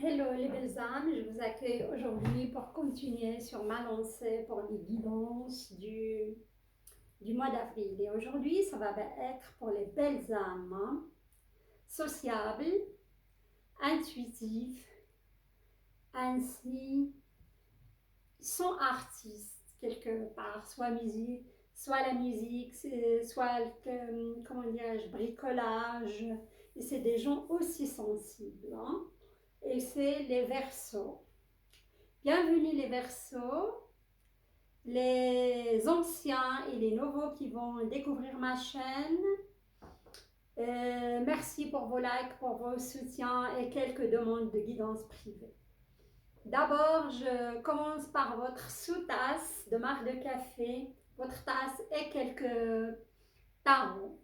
Hello les belles âmes, je vous accueille aujourd'hui pour continuer sur ma lancée pour les guidances du mois d'avril. Et aujourd'hui, ça va être pour les belles âmes, hein, sociables, intuitives, ainsi sont artistes quelque part, soit la musique, soit comment dirais-je, bricolage. Et c'est des gens aussi sensibles, hein. Et c'est les Verseaux. Bienvenue les Verseaux, les anciens et les nouveaux qui vont découvrir ma chaîne. Merci pour vos likes, pour vos soutiens et quelques demandes de guidance privée. D'abord, je commence par votre sous-tasse de marque de café, votre tasse et quelques tarots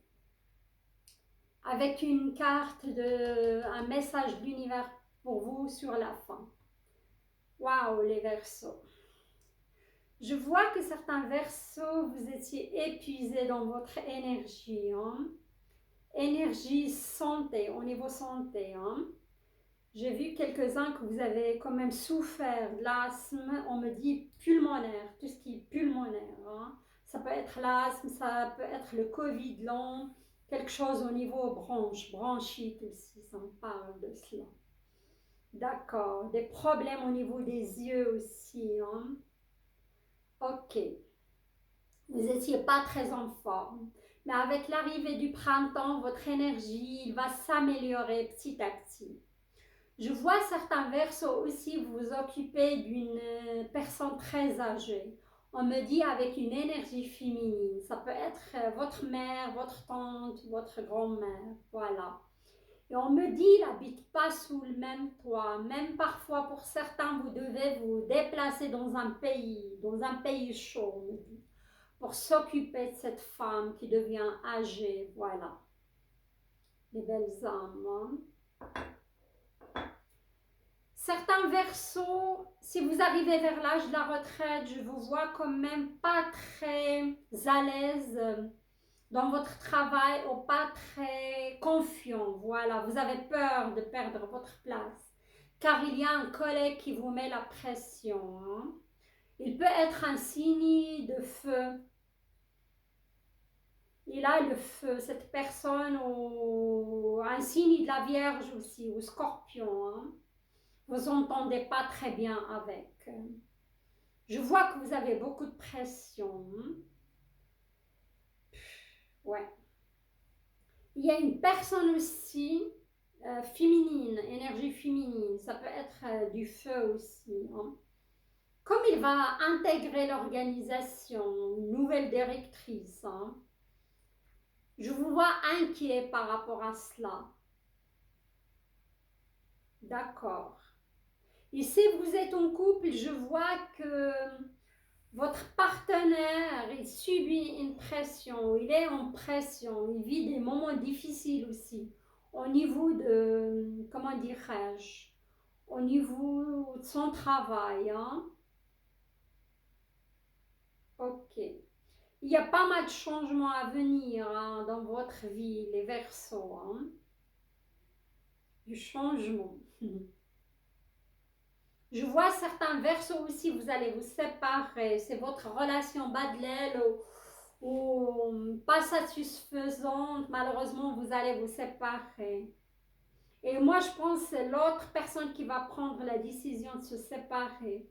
avec une carte un message de l'univers pour vous sur la fin. Waouh les Verseaux! Je vois que certains Verseaux, vous étiez épuisés dans votre énergie, hein? Énergie santé, au niveau santé, hein? J'ai vu quelques-uns que vous avez quand même souffert de l'asthme, on me dit pulmonaire, tout ce qui est pulmonaire, hein? Ça peut être l'asthme, ça peut être le Covid long, quelque chose au niveau bronchite aussi, ça me parle de cela. D'accord, des problèmes au niveau des yeux aussi, hein? Ok. Vous n'étiez pas très en forme. Mais avec l'arrivée du printemps, votre énergie va s'améliorer petit à petit. Je vois certains Verseaux aussi vous occuper d'une personne très âgée. On me dit avec une énergie féminine. Ça peut être votre mère, votre tante, votre grand-mère. Voilà. Et on me dit, il n'habite pas sous le même toit. Même parfois, pour certains, vous devez vous déplacer dans un pays chaud, on me dit, pour s'occuper de cette femme qui devient âgée. Voilà, les belles âmes, hein. Certains Verseaux, si vous arrivez vers l'âge de la retraite, je vous vois quand même pas très à l'aise dans votre travail ou pas très confiant. Voilà, vous avez peur de perdre votre place car il y a un collègue qui vous met la pression, hein. Il peut être un signe de feu. Il a le feu, cette personne, ou un signe de la Vierge aussi, ou Scorpion, hein. Vous entendez pas très bien avec. Je vois que vous avez beaucoup de pression, hein. Ouais. Il y a une personne aussi féminine, énergie féminine, ça peut être du feu aussi, hein. Comme il va intégrer l'organisation, une nouvelle directrice, hein, je vous vois inquiet par rapport à cela. D'accord. Et si vous êtes en couple, je vois que votre partenaire, il subit une pression, il est en pression, il vit des moments difficiles aussi, au niveau de, comment dirais-je, au niveau de son travail, hein. Ok. Il y a pas mal de changements à venir, hein, dans votre vie, les Verseaux, hein. Du changement. Je vois certains Verseaux aussi, vous allez vous séparer. C'est votre relation bas de l'aile ou pas satisfaisante. Malheureusement, vous allez vous séparer. Et moi, je pense que c'est l'autre personne qui va prendre la décision de se séparer.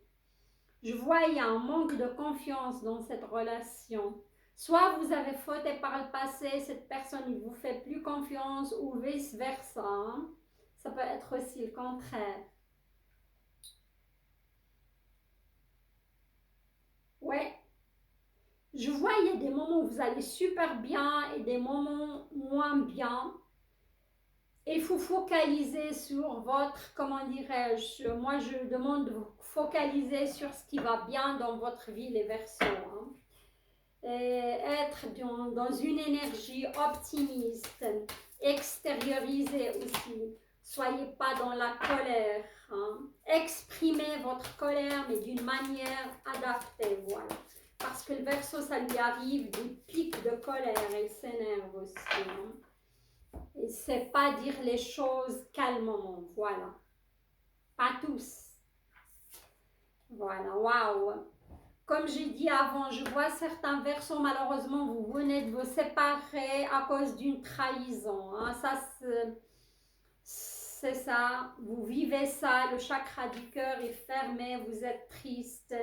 Je vois il y a un manque de confiance dans cette relation. Soit vous avez fauté par le passé, cette personne ne vous fait plus confiance ou vice-versa, hein. Ça peut être aussi le contraire. Ouais. Je vois il y a des moments où vous allez super bien et des moments moins bien. Il faut focaliser sur votre, comment dirais-je, moi je demande de vous focaliser sur ce qui va bien dans votre vie, les Verseaux, hein. Et être dans une énergie optimiste, extériorisée aussi. Soyez pas dans la colère, hein. Exprimez votre colère, mais d'une manière adaptée, voilà. Parce que le Verseau, ça lui arrive des pics de colère, il s'énerve aussi, hein. Et c'est pas dire les choses calmement, voilà. pas tous. Voilà, waouh. Comme j'ai dit avant, je vois certains versos, malheureusement, vous venez de vous séparer à cause d'une trahison. Hein. Ça, c'est ça. Vous vivez ça, le chakra du cœur est fermé, vous êtes triste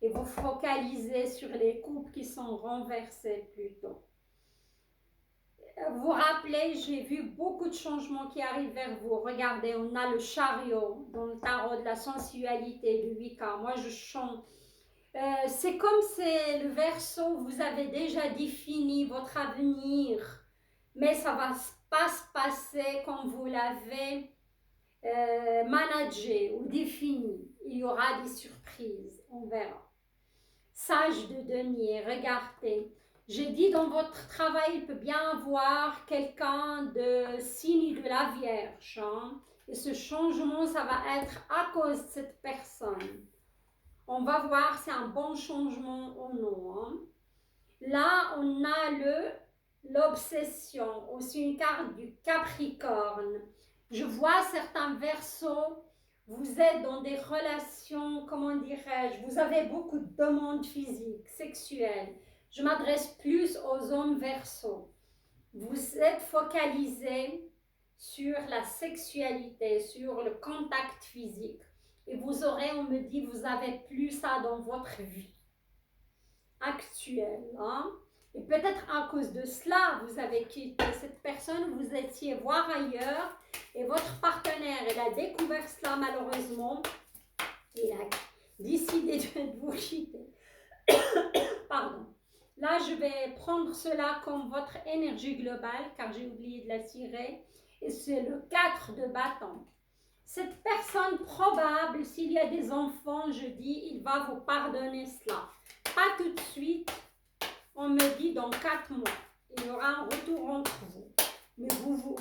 et vous focalisez sur les coupes qui sont renversées plutôt. Vous vous rappelez, j'ai vu beaucoup de changements qui arrivent vers vous. Regardez, on a le chariot dans le tarot de la sensualité de Wicca. Moi, je chante. C'est comme c'est le verso, vous avez déjà défini votre avenir, mais ça va pas se passer comme vous l'avez managé ou défini. Il y aura des surprises, on verra. Sage de denier, regardez. J'ai dit dans votre travail, il peut bien avoir quelqu'un de signe de la Vierge. Hein, et ce changement, ça va être à cause de cette personne. On va voir si c'est un bon changement ou non. Hein. Là, on a l'obsession, aussi une carte du Capricorne. Je vois certains versos, vous êtes dans des relations, comment dirais-je, vous avez beaucoup de demandes physiques, sexuelles. Je m'adresse plus aux hommes versos. Vous êtes focalisés sur la sexualité, sur le contact physique. Et vous aurez, on me dit, vous avez plus ça dans votre vie actuelle. Hein? Et peut-être à cause de cela, vous avez quitté cette personne, vous étiez voir ailleurs et votre partenaire, il a découvert cela malheureusement. Il a décidé de vous quitter. Pardon. Là, je vais prendre cela comme votre énergie globale, car j'ai oublié de la tirer. Et c'est le 4 de bâton. Cette personne probable, s'il y a des enfants, je dis, il va vous pardonner cela. Pas tout de suite, on me dit dans 4 mois. Il y aura un retour entre vous. Mais vous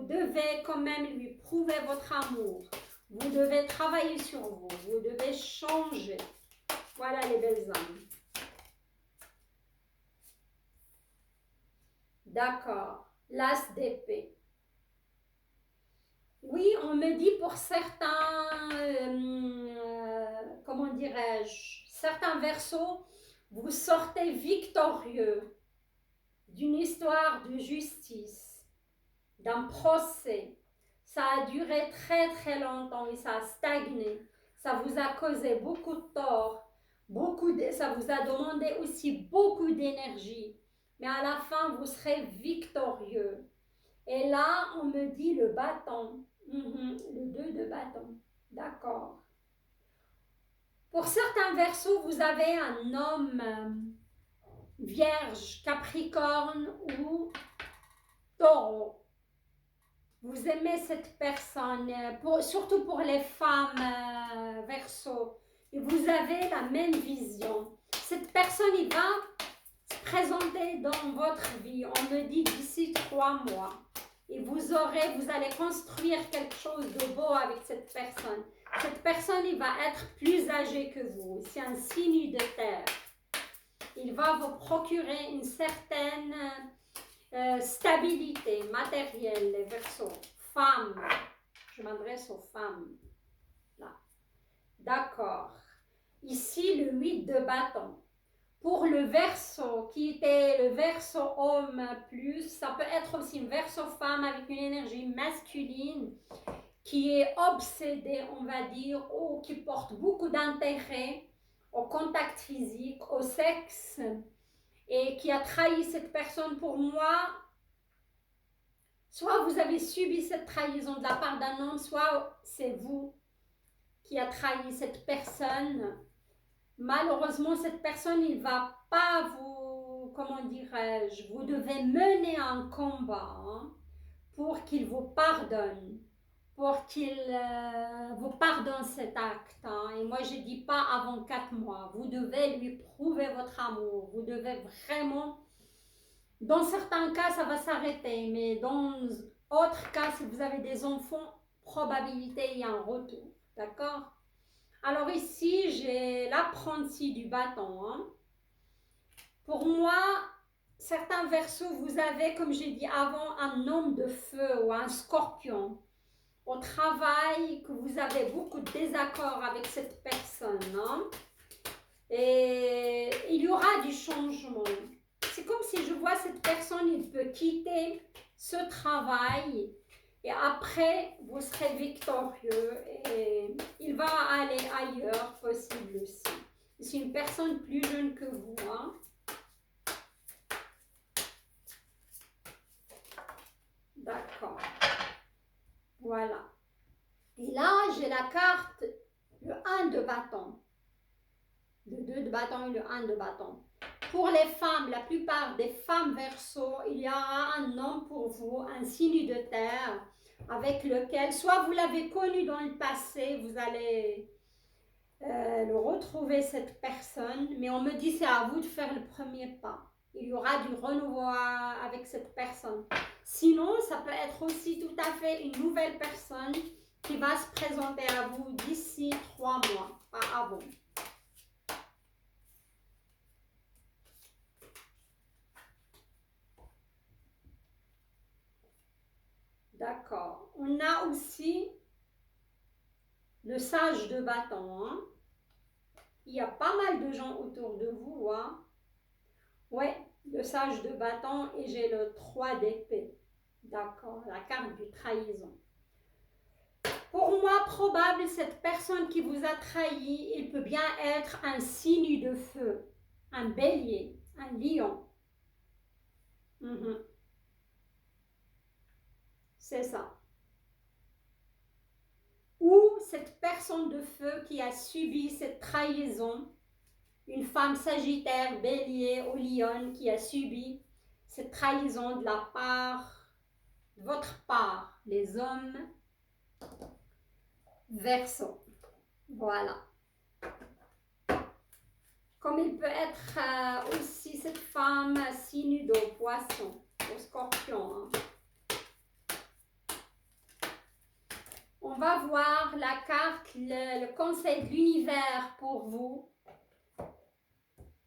devez quand même lui prouver votre amour. Vous devez travailler sur vous. Vous devez changer. Voilà les belles âmes. D'accord. L'as d'épée. Oui, on me dit pour certains, comment dirais-je, certains versos, vous sortez victorieux d'une histoire de justice, d'un procès. Ça a duré très très longtemps et ça a stagné. Ça vous a causé beaucoup de tort, ça vous a demandé aussi beaucoup d'énergie. Mais à la fin, vous serez victorieux. Et là, on me dit le bâton. Le 2 de bâton. D'accord. Pour certains versos, vous avez un homme vierge, capricorne ou taureau. Vous aimez cette personne, surtout pour les femmes verso. Et vous avez la même vision. Cette personne, il va se présenter dans votre vie. On me dit d'ici 3 mois. Et vous allez construire quelque chose de beau avec cette personne. Cette personne, il va être plus âgé que vous. C'est un signe de terre. Il va vous procurer une certaine stabilité matérielle, les versos. Femmes. Je m'adresse aux femmes. Là. D'accord. Ici, le 8 de bâton. Pour le verso, qui était le verso homme plus, ça peut être aussi une verso femme avec une énergie masculine qui est obsédée, on va dire, ou qui porte beaucoup d'intérêt au contact physique, au sexe, et qui a trahi cette personne. Pour moi, soit vous avez subi cette trahison de la part d'un homme, soit c'est vous qui a trahi cette personne. Malheureusement, cette personne, il ne va pas vous, comment dirais-je, vous devez mener un combat pour qu'il vous pardonne, pour qu'il vous pardonne cet acte. Et moi, je ne dis pas avant 4 mois. Vous devez lui prouver votre amour. Vous devez vraiment, dans certains cas, ça va s'arrêter, mais dans d'autres cas, si vous avez des enfants, probabilité, il y a un retour. D'accord ? Alors ici, j'ai l'apprenti du bâton. Pour moi, certains versos, vous avez, comme j'ai dit avant, un homme de feu ou un scorpion. au travail, que vous avez beaucoup de désaccords avec cette personne. Hein? Et il y aura du changement. C'est comme si je vois cette personne, il peut quitter ce travail et après, vous serez victorieux et il va aller ailleurs, possible aussi. C'est une personne plus jeune que vous. Hein? D'accord. Voilà. Et là, j'ai la carte, le 1 de bâton. Le 2 de bâton et le 1 de bâton. Pour les femmes, la plupart des femmes Verseau, il y aura un homme pour vous, un signe de terre, avec lequel, soit vous l'avez connu dans le passé, vous allez le retrouver cette personne, mais on me dit c'est à vous de faire le premier pas. Il y aura du renouveau avec cette personne. Sinon, ça peut être aussi tout à fait une nouvelle personne qui va se présenter à vous d'ici 3 mois, pas avant. D'accord. On a aussi le sage de bâton. Hein? Il y a pas mal de gens autour de vous. Hein? Ouais, le sage de bâton et j'ai le 3 d'épée. D'accord, la carte du trahison. Pour moi, probable, cette personne qui vous a trahi, il peut bien être un signe de feu, un bélier, un lion. C'est ça. Ou cette personne de feu qui a subi cette trahison, une femme sagittaire, bélier ou lion qui a subi cette trahison de la part, de votre part, les hommes Verseau. Voilà. Comme il peut être aussi cette femme signe d'eau, poisson, au scorpion. Hein. On va voir la carte, le conseil de l'univers pour vous,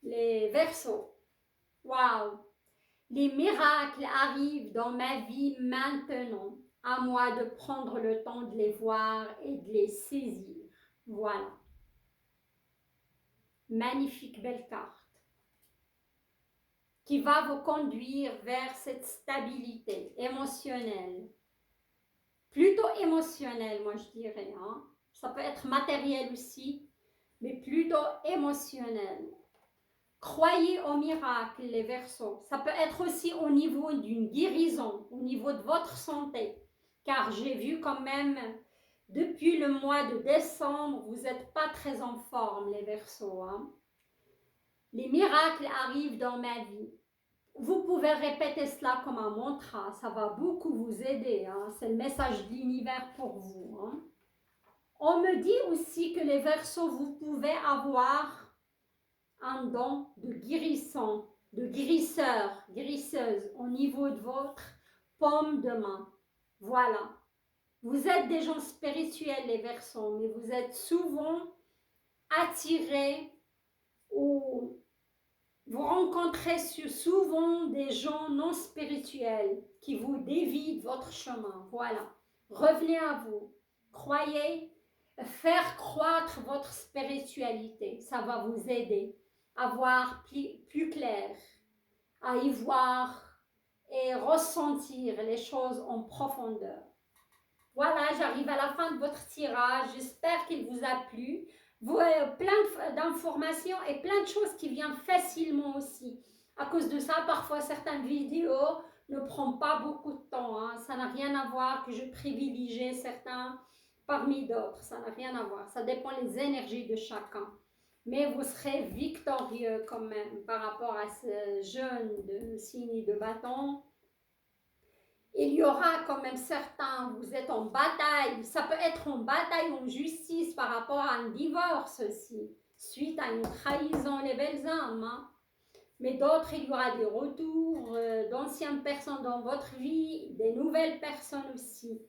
les Verseaux. Waouh! Les miracles arrivent dans ma vie maintenant. À moi de prendre le temps de les voir et de les saisir. Voilà. Magnifique belle carte qui va vous conduire vers cette stabilité émotionnelle. Plutôt émotionnelle, moi je dirais. Hein? Ça peut être matériel aussi, mais plutôt émotionnel. Croyez au miracle, les Verseaux. Ça peut être aussi au niveau d'une guérison, au niveau de votre santé. Car j'ai vu quand même, depuis le mois de décembre, vous n'êtes pas très en forme, les Verseaux. Hein? Les miracles arrivent dans ma vie. Vous pouvez répéter cela comme un mantra, ça va beaucoup vous aider. Hein? C'est le message de l'univers pour vous. Hein? On me dit aussi que les Verseaux, vous pouvez avoir un don de guérison, de guérisseur, guérisseuse au niveau de votre paume de main. Voilà. Vous êtes des gens spirituels, les Verseaux, mais vous êtes souvent attirés ou vous rencontrez souvent des gens non spirituels qui vous dévient de votre chemin. Voilà. Revenez à vous. Croyez, faire croître votre spiritualité. Ça va vous aider à voir plus clair, à y voir et ressentir les choses en profondeur. Voilà, j'arrive à la fin de votre tirage. J'espère qu'il vous a plu. Vous avez plein d'informations et plein de choses qui viennent facilement aussi. À cause de ça, parfois, certaines vidéos ne prennent pas beaucoup de temps. Hein. Ça n'a rien à voir que je privilégie certains parmi d'autres. Ça n'a rien à voir. Ça dépend des énergies de chacun. Mais vous serez victorieux quand même par rapport à ce jeune de signe de bâton. Il y aura quand même certains, vous êtes en bataille, ça peut être en bataille, en justice par rapport à un divorce aussi, suite à une trahison, les belles âmes. Hein. Mais d'autres, il y aura des retours d'anciennes personnes dans votre vie, des nouvelles personnes aussi.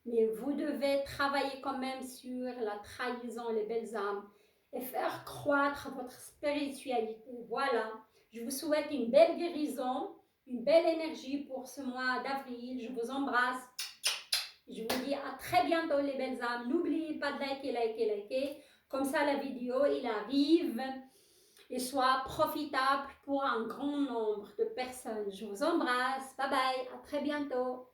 Mais vous devez travailler quand même sur la trahison, les belles âmes, et faire croître votre spiritualité. Voilà, je vous souhaite une belle guérison, une belle énergie pour ce mois d'avril. Je vous embrasse. Je vous dis à très bientôt les belles âmes. N'oubliez pas de liker, liker, liker. Comme ça la vidéo, il arrive et soit profitable pour un grand nombre de personnes. Je vous embrasse. Bye bye. À très bientôt.